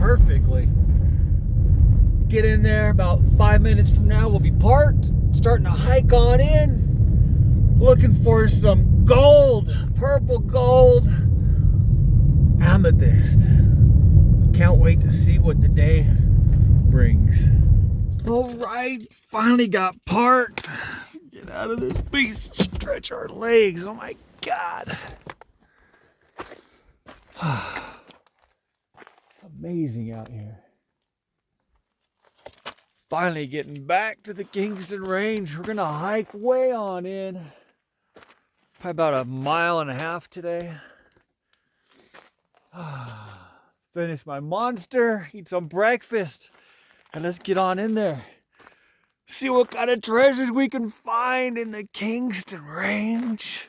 perfectly. Get in there about 5 minutes from now. We'll be parked, starting to hike on in, looking for some gold, purple gold, amethyst. Can't wait to see what the day brings. All right, finally got parked. Let's get out of this beast, stretch our legs. Oh my God. Amazing out here. Finally getting back to the Kingston Range. We're gonna hike way on in. Probably about 1.5 miles today. Finish my monster, eat some breakfast, and let's get on in there. See what kind of treasures we can find in the Kingston Range.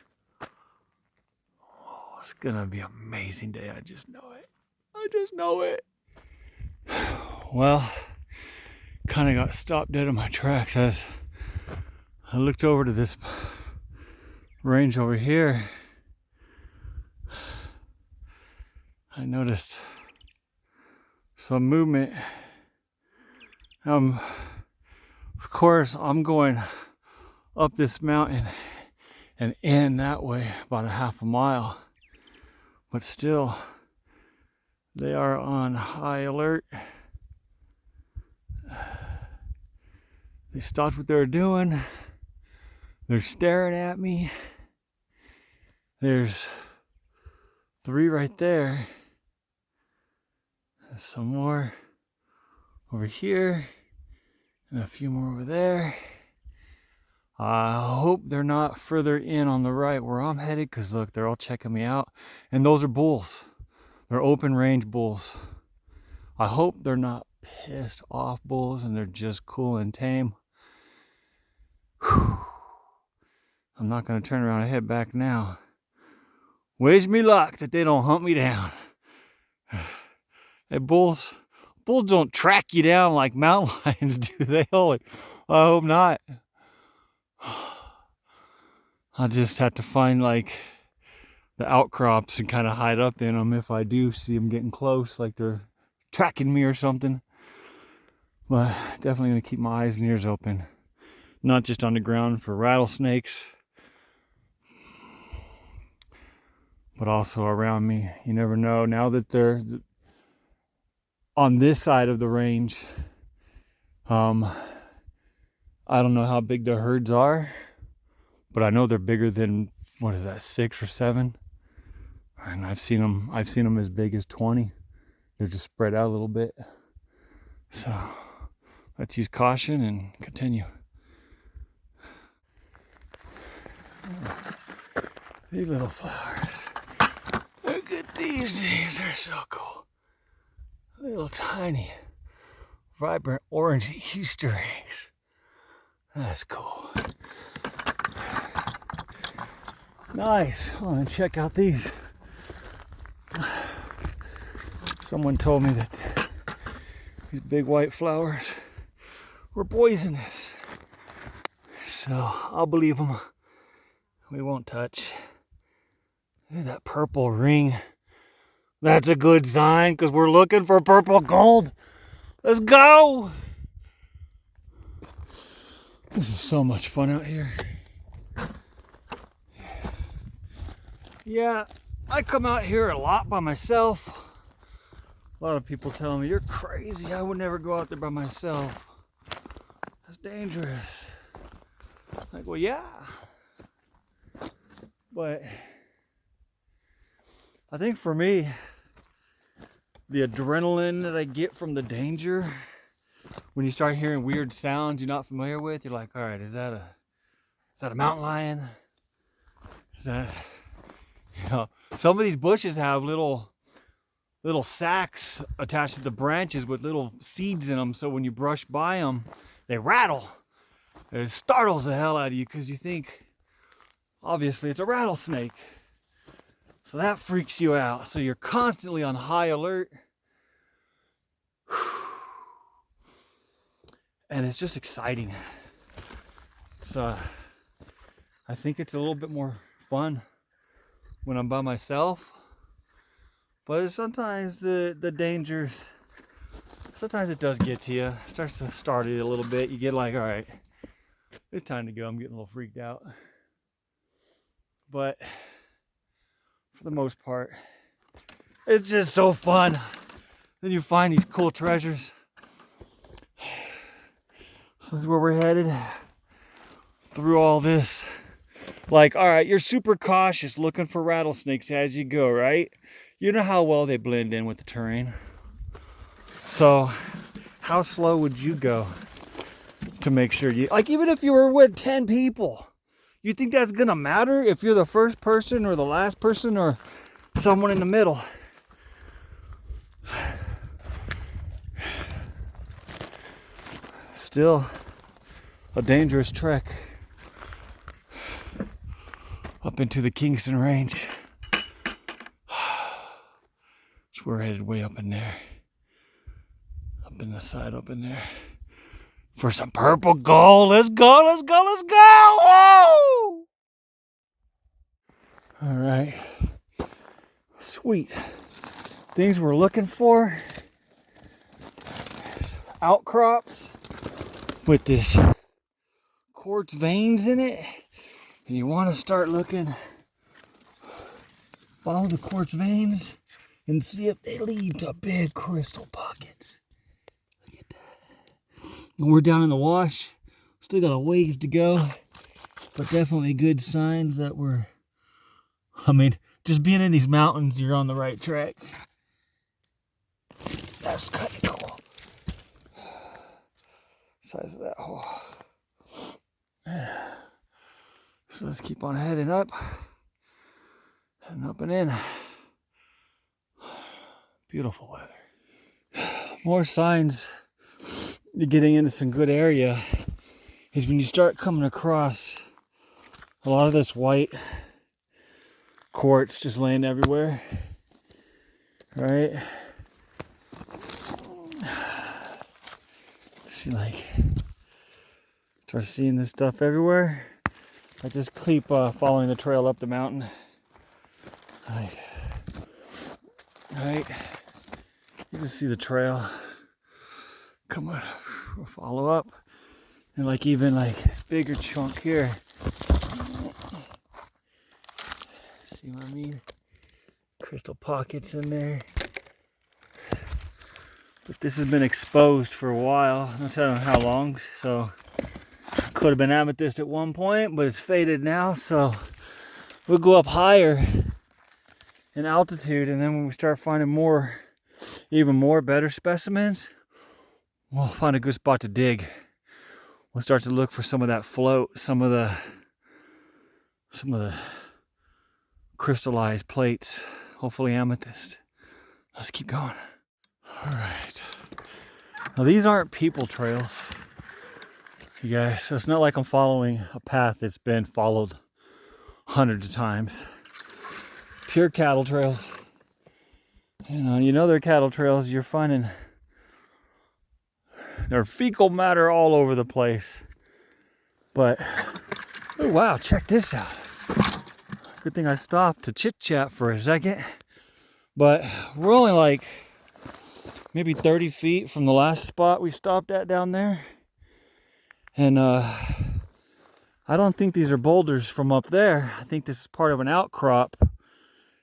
Oh, it's gonna be an amazing day. I just know it. I just know it. Well, kind of got stopped dead in my tracks as I looked over to this range over here. I noticed some movement. Of course, I'm going up this mountain and in that way about 1/2 mile, but still they are on high alert. They stopped what they were doing. They're staring at me. There's 3 right there. There's some more over here and a few more over there. I hope they're not further in on the right where I'm headed, because look, they're all checking me out. And those are bulls. They're open range bulls. I hope they're not pissed off bulls and they're just cool and tame. Whew. I'm not going to turn around and head back now. Wish me luck that they don't hunt me down. Hey, bulls don't track you down like mountain lions do, they? Holy, I hope not. I'll just have to find like the outcrops and kind of hide up in them if I do see them getting close, like they're tracking me or something. But definitely going to keep my eyes and ears open. Not just on the ground for rattlesnakes, but also around me. You never know. Now that they're on this side of the range, I don't know how big the herds are, but I know they're bigger than, what is that, 6 or 7? And I've seen them as big as 20. They're just spread out a little bit. So let's use caution and continue. These little flowers. Look at these. These are so cool. Little tiny, vibrant orange Easter eggs. That's cool. Nice. Well, then check out these. Someone told me that these big white flowers were poisonous. So I'll believe them. We won't touch. Look at that purple ring. That's a good sign, because we're looking for purple gold. Let's go! This is so much fun out here. Yeah, I come out here a lot by myself. A lot of people tell me, you're crazy. I would never go out there by myself. That's dangerous. Like, well, yeah. But I think for me, the adrenaline that I get from the danger, when you start hearing weird sounds you're not familiar with, you're like, all right, is that a mountain lion? Is that, some of these bushes have little sacks attached to the branches with little seeds in them, so when you brush by them, they rattle. It startles the hell out of you because you think, obviously, it's a rattlesnake. So that freaks you out. So you're constantly on high alert. And it's just exciting. So I think it's a little bit more fun when I'm by myself. But sometimes the dangers Sometimes it does get to you. It starts to start it a little bit. You get like, all right, it's time to go. I'm getting a little freaked out. But for the most part, it's just so fun. Then you find these cool treasures. So this is where we're headed. Through all this. Like, all right, you're super cautious looking for rattlesnakes as you go, right? You know how well they blend in with the terrain. So how slow would you go to make sure you, like, even if you were with 10 people, you think that's gonna matter if you're the first person or the last person or someone in the middle? Still a dangerous trek up into the Kingston Range. So we're headed way up in there. Up in the side, up in there. For some purple gold. Let's go, let's go, let's go! Whoa! All right. Sweet. Things we're looking for. Outcrops with this quartz veins in it. And you want to start looking, follow the quartz veins and see if they lead to big crystal pockets. Look at that. And we're down in the wash. Still got a ways to go, but definitely good signs that we're, I mean, just being in these mountains, you're on the right track. That's kind of cool. Size of that hole. So let's keep on heading up. Heading up and in. Beautiful weather. More signs you're getting into some good area is when you start coming across a lot of this white quartz just laying everywhere. Right? See, like, start seeing this stuff everywhere. I just keep following the trail up the mountain. Right. You just see the trail. Come on, we'll follow up. And like even like bigger chunk here. See what I mean? Crystal pockets in there. But this has been exposed for a while. I'm not telling how long, so could have been amethyst at one point, but it's faded now, so we'll go up higher in altitude, and then when we start finding more, even more better specimens, we'll find a good spot to dig. We'll start to look for some of that float, some of the crystallized plates, hopefully amethyst. Let's keep going. All right. Now these aren't people trails, you guys, so it's not like I'm following a path that's been followed hundreds of times. Pure cattle trails. You know they're cattle trails. You're finding there's fecal matter all over the place. But oh wow, check this out. Good thing I stopped to chit chat for a second. But we're only like maybe 30 feet from the last spot we stopped at down there. And I don't think these are boulders from up there. I think this is part of an outcrop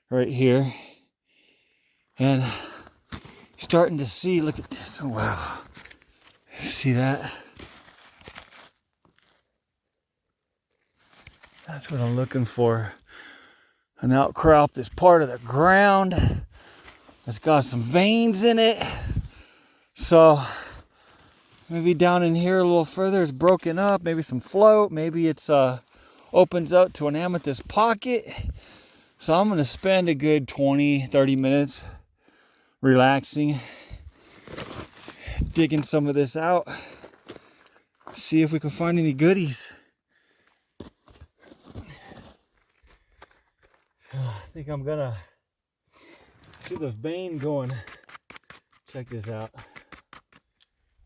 right here. And starting to see, look at this. Oh wow. See that? That's what I'm looking for. An outcrop that's part of the ground. It's got some veins in it. So maybe down in here a little further it's broken up. Maybe some float. Maybe it's opens up to an amethyst pocket. So I'm going to spend a good 20-30 minutes relaxing, digging some of this out. See if we can find any goodies. I think I'm gonna see the vein going. Check this out.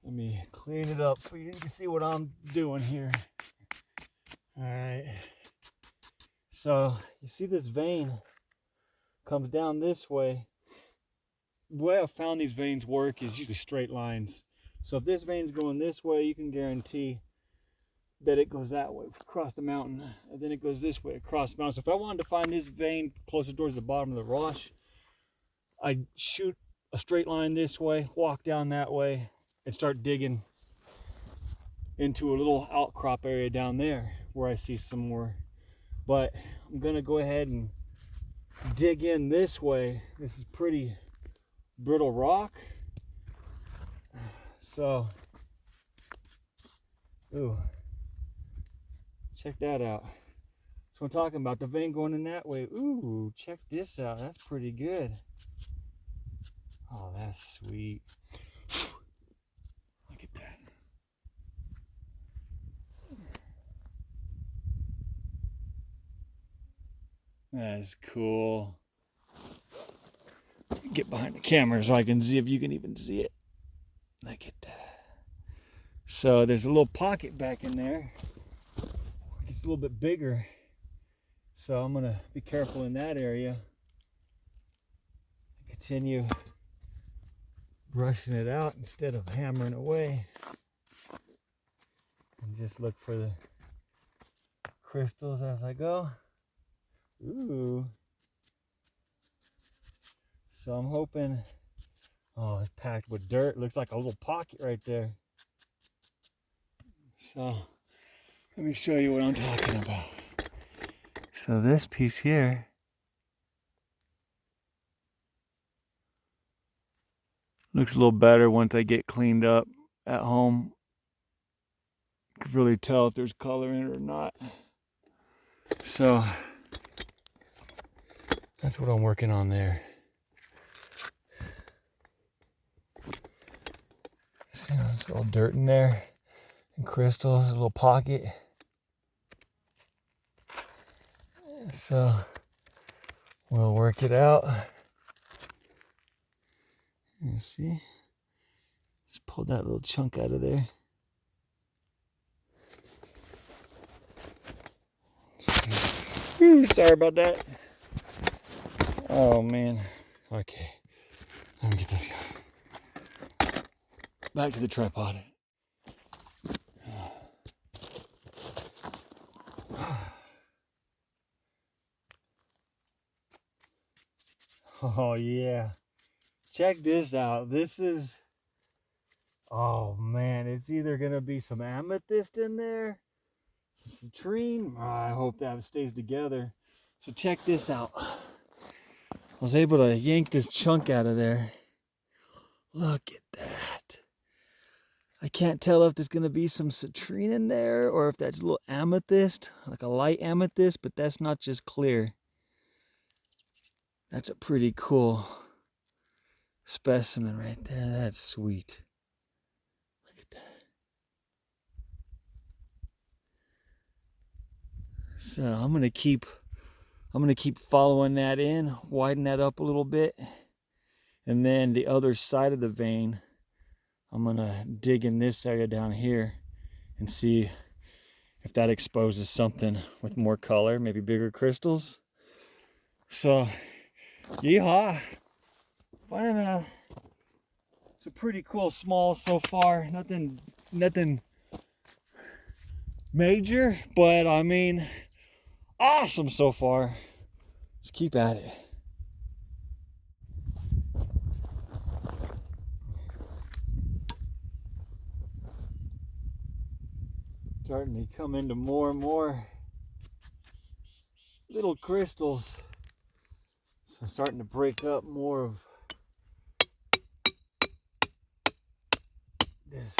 Let me clean it up so you can see what I'm doing here. All right. So you see this vein comes down this way, way I've found these veins work is usually straight lines. So if this vein's going this way, you can guarantee that it goes that way across the mountain, and then it goes this way across the mountain. So if I wanted to find this vein closer towards the bottom of the Roche, I'd shoot a straight line this way, walk down that way, and start digging into a little outcrop area down there where I see some more. But I'm gonna go ahead and dig in this way. This is pretty brittle rock. So, ooh, check that out. That's what I'm talking about, the vein going in that way. Ooh, check this out, that's pretty good. Oh, that's sweet. Look at that. That is cool. Get behind the camera so I can see if you can even see it. Look at that. So there's a little pocket back in there. It's a little bit bigger. So I'm gonna be careful in that area. Continue brushing it out instead of hammering away. And just look for the crystals as I go. Ooh. So I'm hoping, oh, it's packed with dirt. Looks like a little pocket right there. So let me show you what I'm talking about. So this piece here looks a little better once I get cleaned up at home. You can really tell if there's color in it or not. So that's what I'm working on there. See, there's a little dirt in there and crystals, a little pocket. So we'll work it out. You see? Just pulled that little chunk out of there. Ooh, sorry about that. Oh man. Okay. Let me get this guy. Back to the tripod. Oh yeah. Check this out. This is, oh man, it's either gonna be some amethyst in there, some citrine. Oh, I hope that stays together. So check this out. I was able to yank this chunk out of there. Look at that. I can't tell if there's gonna be some citrine in there or if that's a little amethyst, like a light amethyst, but that's not just clear. That's a pretty cool specimen right there. That's sweet. Look at that. So I'm gonna keep following that in, widen that up a little bit, and then the other side of the vein, I'm gonna dig in this area down here and see if that exposes something with more color, maybe bigger crystals. So, yeehaw! Finding it's a pretty cool small so far. Nothing major, but I mean, awesome so far. Let's keep at it. Starting to come into more and more little crystals. So I'm starting to break up more of this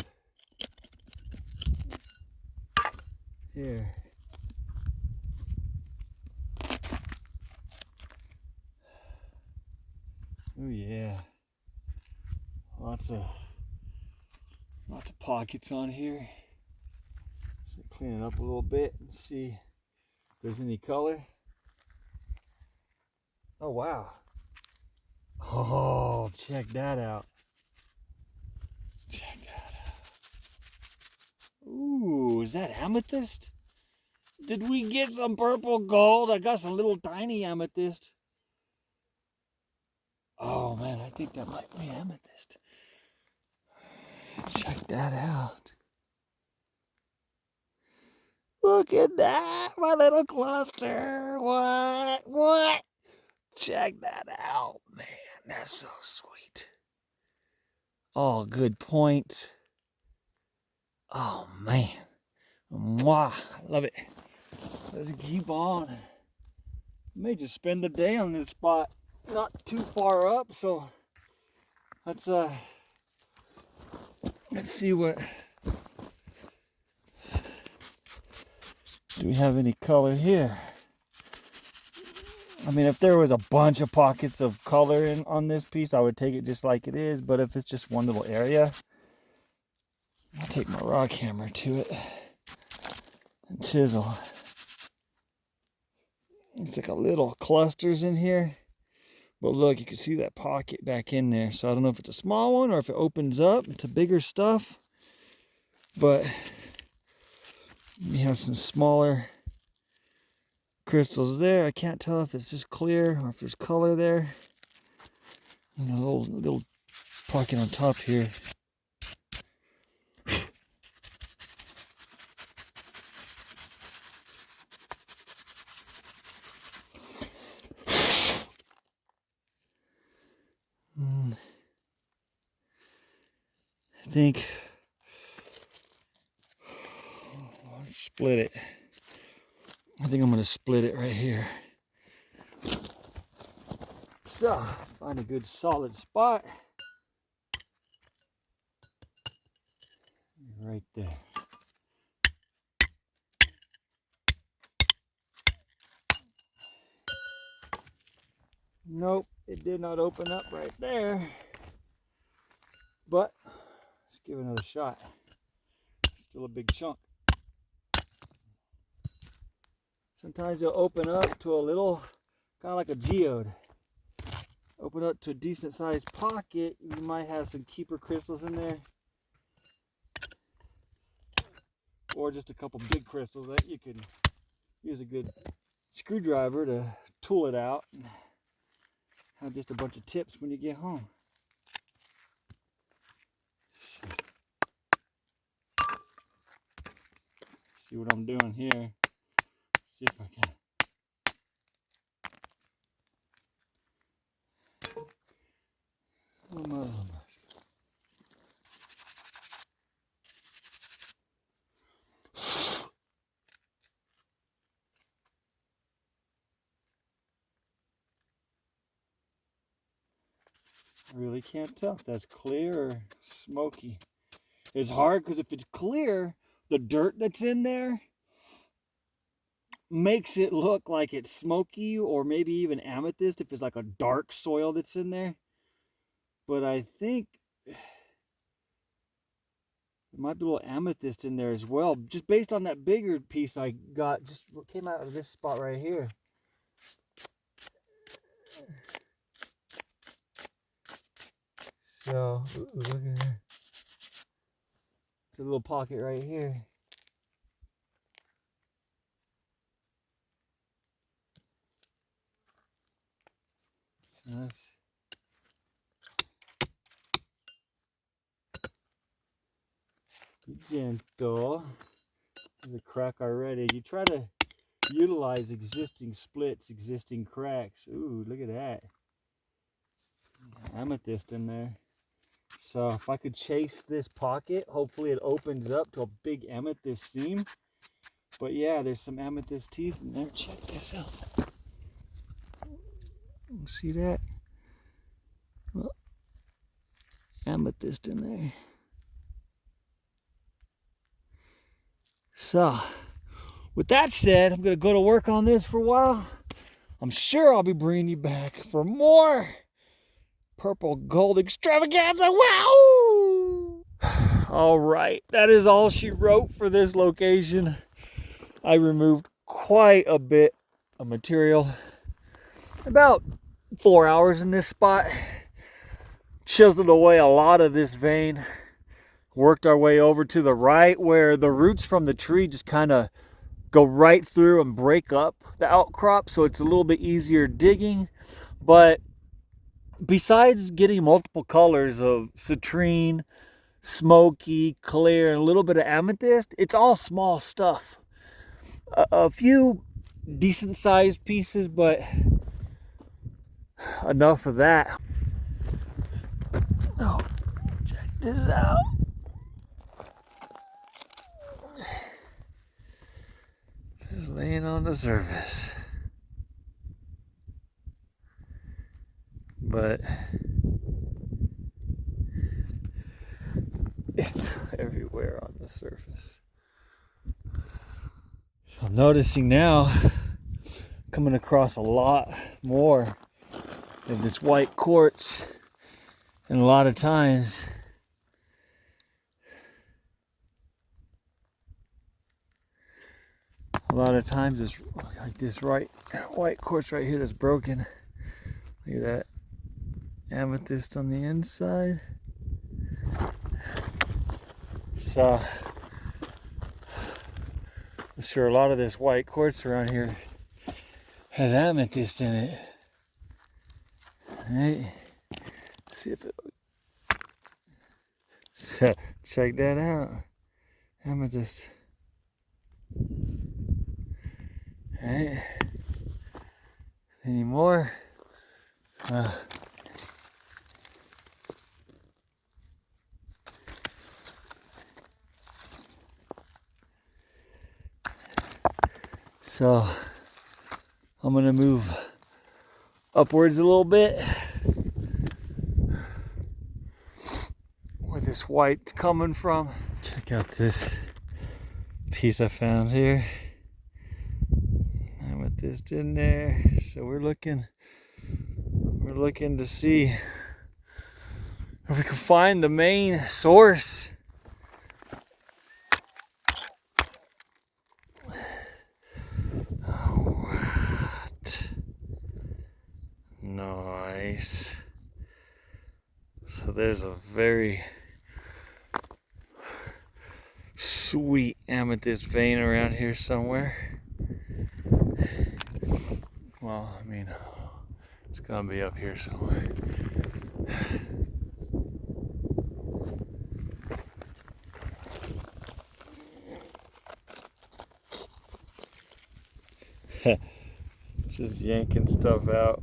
here. Oh yeah. Lots of pockets on here. So clean it up a little bit and see if there's any color. Oh wow. Oh, check that out. Check that out. Ooh, is that amethyst? Did we get some purple gold? I got some little tiny amethyst. Oh man, I think that might be amethyst. Check that out. Look at that, my little cluster. What? Check that out, man. That's so sweet. Oh, good point. Oh man. Mwah. I love it. Let's keep on. I may just spend the day on this spot. Not too far up, so let's see what. Do we have any color here? I mean, if there was a bunch of pockets of color on this piece, I would take it just like it is. But if it's just one little area, I'll take my rock hammer to it and chisel. It's like a little clusters in here. But look, you can see that pocket back in there. So I don't know if it's a small one or if it opens up into bigger stuff. But we have some smaller crystals there. I can't tell if it's just clear or if there's color there. And a little pocket on top here. I think let's split it. I think I'm going to split it right here. So, find a good solid spot. Right there. Nope, it did not open up right there. But let's give it another shot. Still a big chunk. Sometimes they'll open up to a little, kind of like a geode. Open up to a decent sized pocket. You might have some keeper crystals in there. Or just a couple big crystals that you could use a good screwdriver to tool it out. And have just a bunch of tips when you get home. See what I'm doing here. See if I can. I really can't tell if that's clear or smoky. It's hard because if it's clear, the dirt that's in there makes it look like it's smoky or maybe even amethyst if it's like a dark soil that's in there. But I think there might be a little amethyst in there as well, just based on that bigger piece I got, just what came out of this spot right here. So, ooh, look at that. It's a little pocket right here. So that's be gentle. There's a crack already. You try to utilize existing splits, existing cracks. Ooh, look at that. Amethyst in there. So if I could chase this pocket, hopefully it opens up to a big amethyst seam. But yeah, there's some amethyst teeth in there. Check this out. See that? Well, amethyst in there. So, with that said, I'm going to go to work on this for a while. I'm sure I'll be bringing you back for more purple gold extravaganza. Wow! All right, that is all she wrote for this location. I removed quite a bit of material. About 4 hours in this spot. Chiseled away a lot of this vein. Worked our way over to the right where the roots from the tree just kind of go right through and break up the outcrop, so it's a little bit easier digging. But besides getting multiple colors of citrine, smoky, clear, and a little bit of amethyst, it's all small stuff. A few decent sized pieces, but enough of that. Oh, check this out. Just laying on the surface. But it's everywhere on the surface. So I'm noticing now, coming across a lot more of this white quartz, and a lot of times it's like this white quartz right here that's broken. Look at that amethyst on the inside. So I'm sure a lot of this white quartz around here has amethyst in it. Right? See if it. So check that out. Amethyst. Right? Any more? So I'm gonna move upwards a little bit where this white's coming from. Check out this piece I found here. Amethyst in there. So we're looking to see if we can find the main source. What? Nice. So there's a very sweet amethyst vein around here somewhere. Well, I mean, it's gonna be up here somewhere. Just yanking stuff out.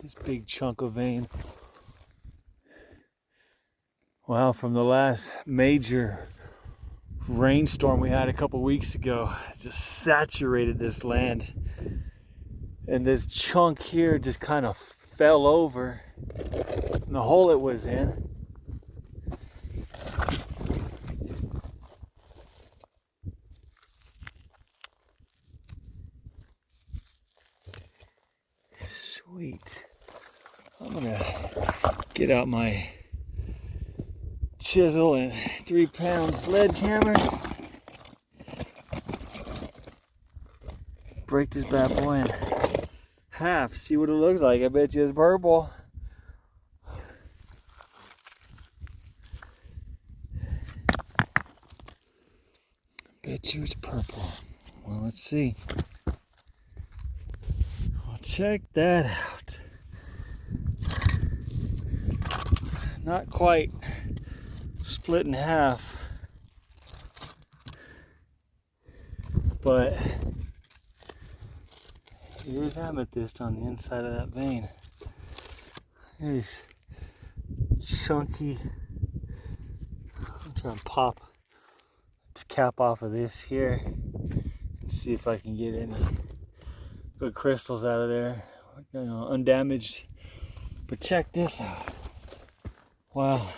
This big chunk of vein. Wow, from the last major rainstorm we had a couple weeks ago, it just saturated this land. And this chunk here just kind of fell over in the hole it was in. Sweet. I'm gonna get out my chisel and 3-pound sledgehammer. Break this bad boy in half. See what it looks like. I bet you it's purple. Bet you it's purple. Well, let's see. Well, check that out. Not quite split in half, but there's amethyst on the inside of that vein. It's chunky. I'm trying to pop the cap off of this here and see if I can get any good crystals out of there, you know, undamaged. But check this out. Wow.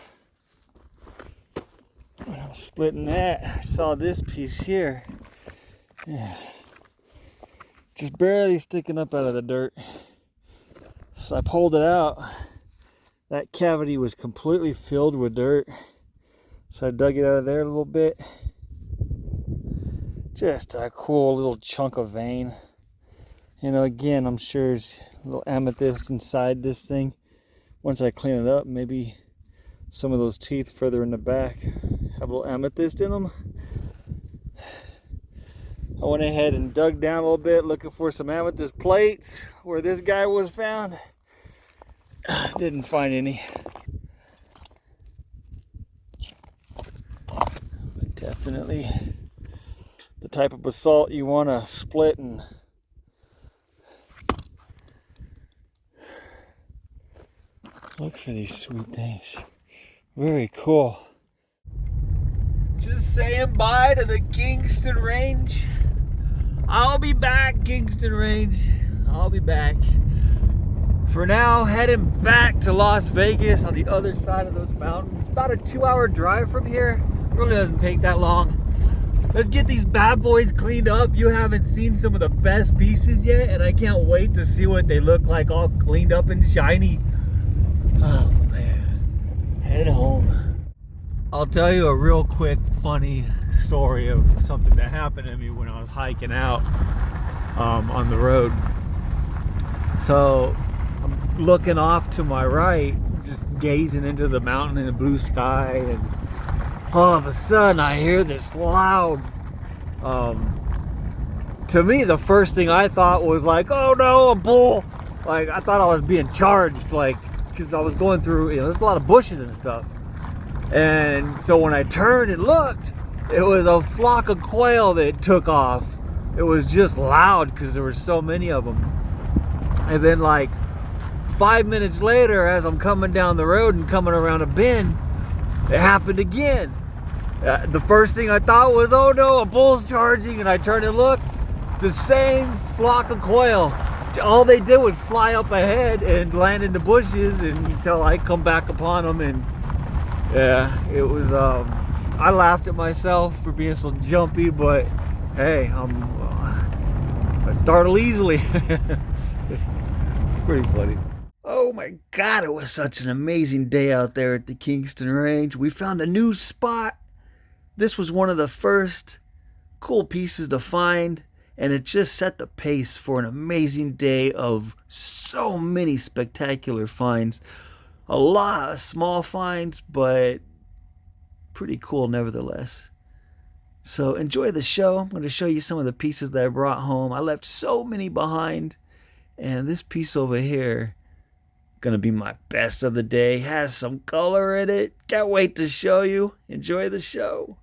When I was splitting that, I saw this piece here. Yeah. Just barely sticking up out of the dirt. So I pulled it out. That cavity was completely filled with dirt. So I dug it out of there a little bit. Just a cool little chunk of vein. You know, again, I'm sure there's a little amethyst inside this thing. once I clean it up, maybe some of those teeth further in the back have a little amethyst in them. I went ahead and dug down a little bit looking for some amethyst plates where this guy was found. Didn't find any. But definitely the type of basalt you want to split and look for these sweet things. Very cool. Just saying bye to the Kingston Range. I'll be back, Kingston Range. I'll be back. For now, heading back to Las Vegas on the other side of those mountains. About a 2-hour drive from here. Really doesn't take that long. Let's get these bad boys cleaned up. You haven't seen some of the best pieces yet, and I can't wait to see what they look like all cleaned up and shiny. Oh man, head home. I'll tell you a real quick funny story of something that happened to me when I was hiking out on the road. So I'm looking off to my right, just gazing into the mountain and the blue sky, and all of a sudden I hear this loud, to me the first thing I thought was like, oh no, a bull. Like I thought I was being charged, like, because I was going through, there's a lot of bushes and stuff. And so when I turned and looked, it was a flock of quail that took off. It was just loud because there were so many of them. And then like 5 minutes later, as I'm coming down the road and coming around a bend, it happened again. The first thing I thought was, oh no, a bull's charging. And I turned and looked, the same flock of quail. All they did was fly up ahead and land in the bushes, and until I come back upon them. And yeah, it was, I laughed at myself for being so jumpy, but hey, I startle easily. It's pretty funny. Oh my God, it was such an amazing day out there at the Kingston Range. We found a new spot. This was one of the first cool pieces to find, and it just set the pace for an amazing day of so many spectacular finds. A lot of small finds, but pretty cool nevertheless. So enjoy the show. I'm going to show you some of the pieces that I brought home. I left so many behind, and this piece over here, going to be my best of the day. Has some color in it. Can't wait to show you. Enjoy the show.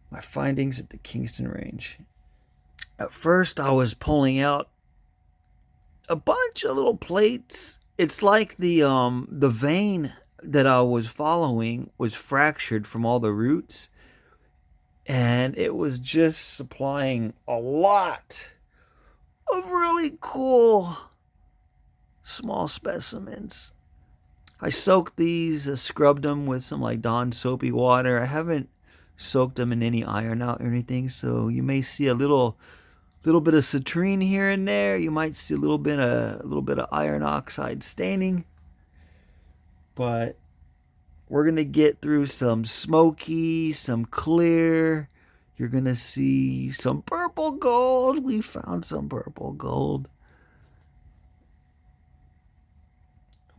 My findings at the Kingston Range. At first, I was pulling out a bunch of little plates. It's like the vein that I was following was fractured from all the roots, and it was just supplying a lot of really cool small specimens. I soaked these, scrubbed them with some like Dawn soapy water. I haven't soaked them in any iron out or anything, so you may see a little bit of citrine here and there. You might see a little bit of iron oxide staining, but we're gonna get through some smoky, some clear. You're gonna see some purple gold. We found some purple gold,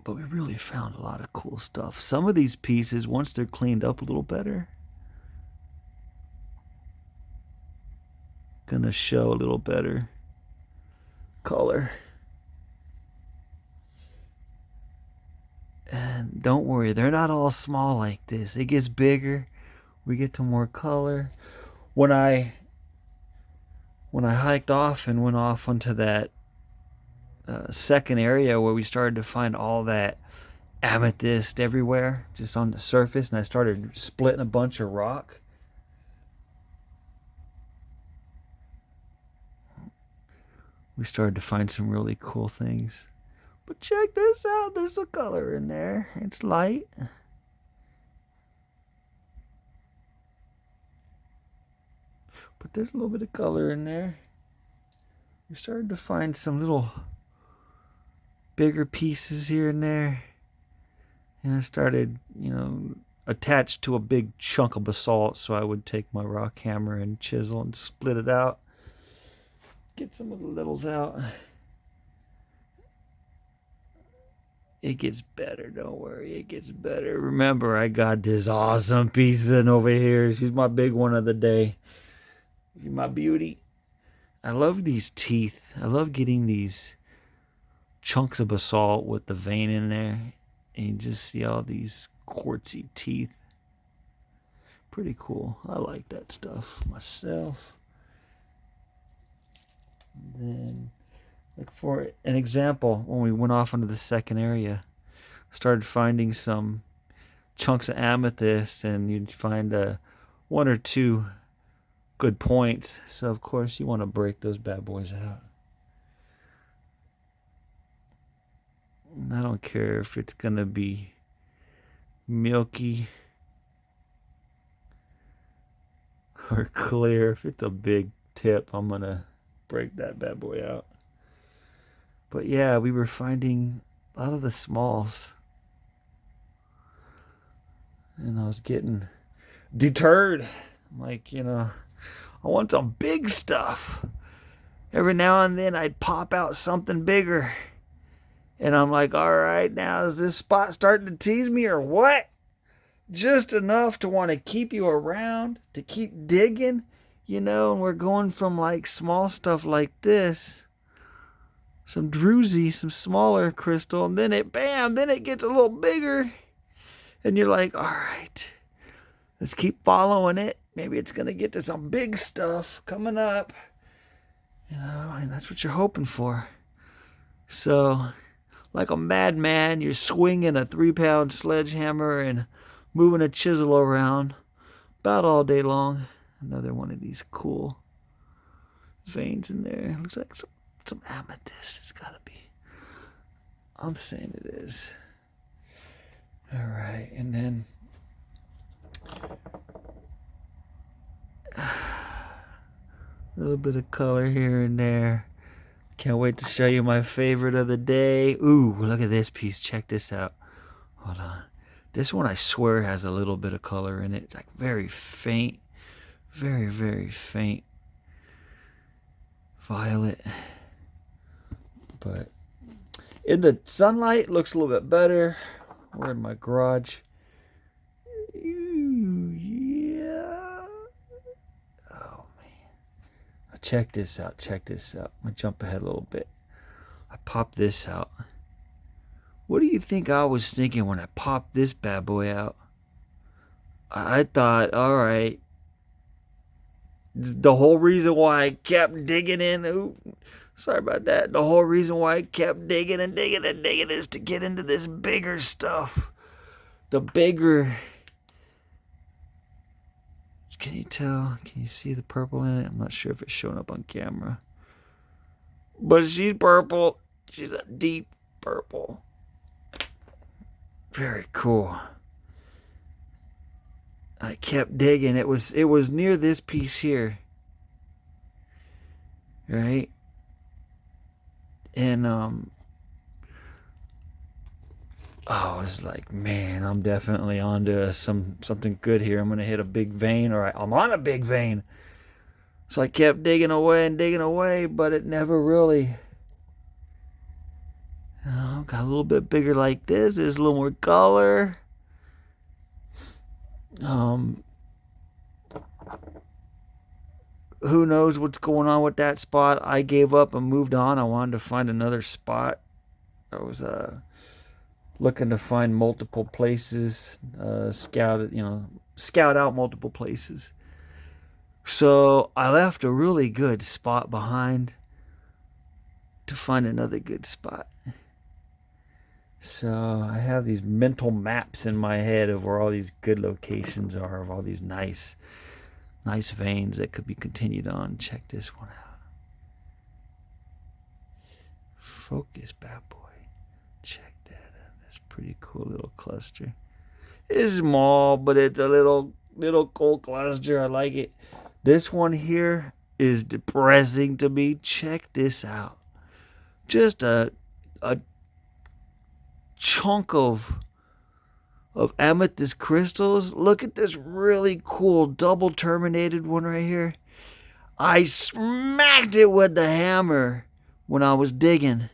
but we really found a lot of cool stuff. Some of these pieces, once they're cleaned up a little better, gonna show a little better color. And don't worry, they're not all small like this. It gets bigger, we get to more color. When I hiked off and went off onto that second area where we started to find all that amethyst everywhere, just on the surface, and I started splitting a bunch of rock, we started to find some really cool things. But check this out, there's a color in there. It's light. But there's a little bit of color in there. We started to find some little bigger pieces here and there. And I started, attached to a big chunk of basalt, so I would take my rock hammer and chisel and split it out. Get some of the littles out. It gets better. Don't worry. It gets better. Remember, I got this awesome piece in over here. She's my big one of the day. She's my beauty. I love these teeth. I love getting these chunks of basalt with the vein in there. And you just see all these quartzy teeth. Pretty cool. I like that stuff myself. Then, like for an example, when we went off into the second area, started finding some chunks of amethyst, and you'd find one or two good points. So of course you want to break those bad boys out. And I don't care if it's gonna be milky or clear. If it's a big tip, I'm gonna break that bad boy out. But yeah, we were finding a lot of the smalls, and I was getting deterred. I'm like, I want some big stuff. Every now and then I'd pop out something bigger. And I'm like, all right, now is this spot starting to tease me or what? Just enough to want to keep you around, to keep digging, and we're going from like small stuff like this, some druzy, some smaller crystal, and then it gets a little bigger. And you're like, all right, let's keep following it. Maybe it's going to get to some big stuff coming up. And that's what you're hoping for. So, like a madman, you're swinging a 3-pound sledgehammer and moving a chisel around about all day long. Another one of these cool veins in there. Looks like some amethyst. It's got to be. I'm saying it is. All right, and then a little bit of color here and there. Can't wait to show you my favorite of the day. Ooh, look at this piece. Check this out. Hold on. This one I swear has a little bit of color in it. It's like very faint. Very, very faint violet. But in the sunlight, it looks a little bit better. We're in my garage. Ooh, yeah. Oh, man. Check this out. Check this out. I'm going to jump ahead a little bit. I popped this out. What do you think I was thinking when I popped this bad boy out? I thought, all right, the whole reason why I kept digging in, sorry about that. The whole reason why I kept digging and digging and digging is to get into this bigger stuff. The bigger. Can you tell? Can you see the purple in it? I'm not sure if it's showing up on camera. But she's purple. She's a deep purple. Very cool. I kept digging. It was near this piece here. Right? And I was like, man, I'm definitely onto something good here. I'm gonna hit a big vein, or I'm on a big vein. So I kept digging away, but it never really got a little bit bigger like this. There's a little more color. Who knows what's going on with that spot? I gave up and moved on. I wanted to find another spot. I was looking to find multiple places, scout out multiple places. So I left a really good spot behind to find another good spot. So I have these mental maps in my head of where all these good locations are, of all these nice veins that could be continued on. Check this one out. Focus, bad boy. Check that out. That's a pretty cool little cluster. It's small, but it's a little cool cluster. I like it. This one here is depressing to me. Check this out. Just a chunk of amethyst crystals. Look at this really cool double terminated one right here. I smacked it with the hammer when I was digging.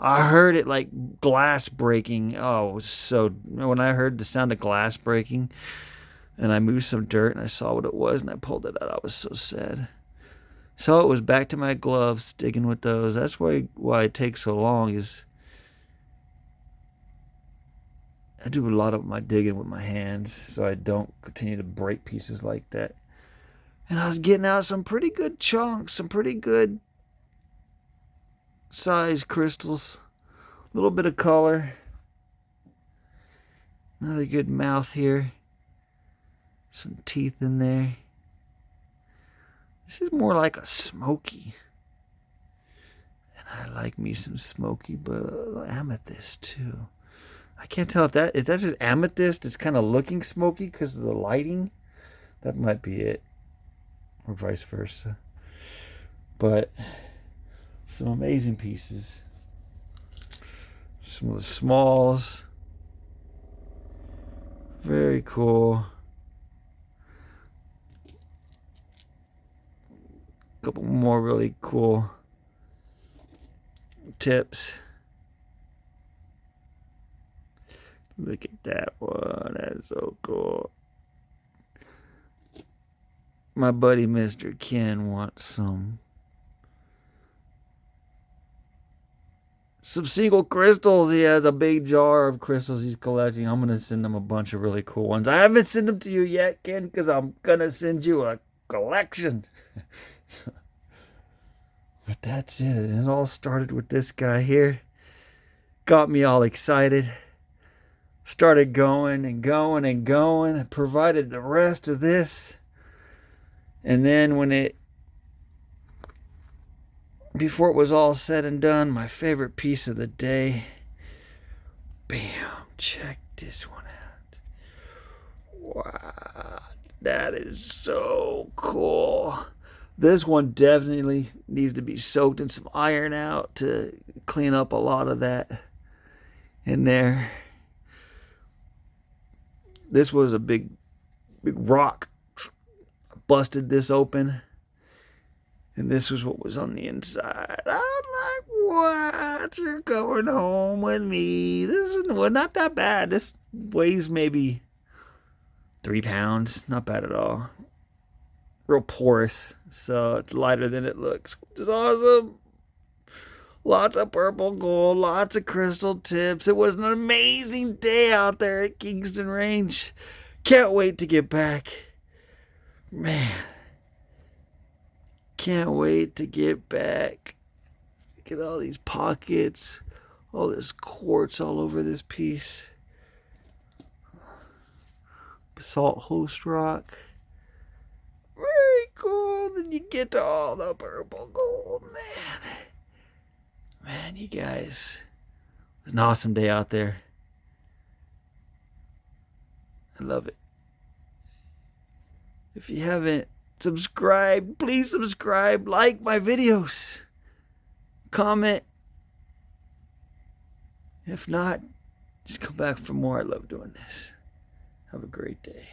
I heard it like glass breaking. Oh, it was so. When I heard the sound of glass breaking, and I moved some dirt and I saw what it was and I pulled it out, I was so sad. So it was back to my gloves, digging with those. That's why it takes so long. Is I do a lot of my digging with my hands, so I don't continue to break pieces like that. And I was getting out some pretty good chunks, some pretty good size crystals, a little bit of color. Another good mouth here. Some teeth in there. This is more like a smoky. And I like me some smoky, but amethyst too. I can't tell if that's just amethyst. It's kind of looking smoky because of the lighting. That might be it. Or vice versa. But some amazing pieces. Some of the smalls. Very cool. Couple more really cool tips. Look at that one. That's so cool. My buddy Mr. Ken wants some single crystals. He has a big jar of crystals he's collecting. I'm going to send him a bunch of really cool ones. I haven't sent them to you yet, Ken, because I'm going to send you a collection. But that's it. It all started with this guy here. Got me all excited. Started going and going and going. I provided the rest of this. And then before it was all said and done, my favorite piece of the day. Bam. Check this one out. Wow. That is so cool. This one definitely needs to be soaked in some iron out to clean up a lot of that in there. This was a big rock. I busted this open. And this was what was on the inside. I'm like, what? You're going home with me. This is not that bad. This weighs maybe 3 pounds. Not bad at all. Real porous. So it's lighter than it looks. Which is awesome. Lots of purple gold. Lots of crystal tips. It was an amazing day out there at Kingston Range. Can't wait to get back. Man. Can't wait to get back. Look at all these pockets. All this quartz all over this piece. Basalt host rock. Very cool. Then you get to all the purple gold. Man, you guys. It was an awesome day out there. I love it. If you haven't subscribed, please subscribe. Like my videos. Comment. If not, just come back for more. I love doing this. Have a great day.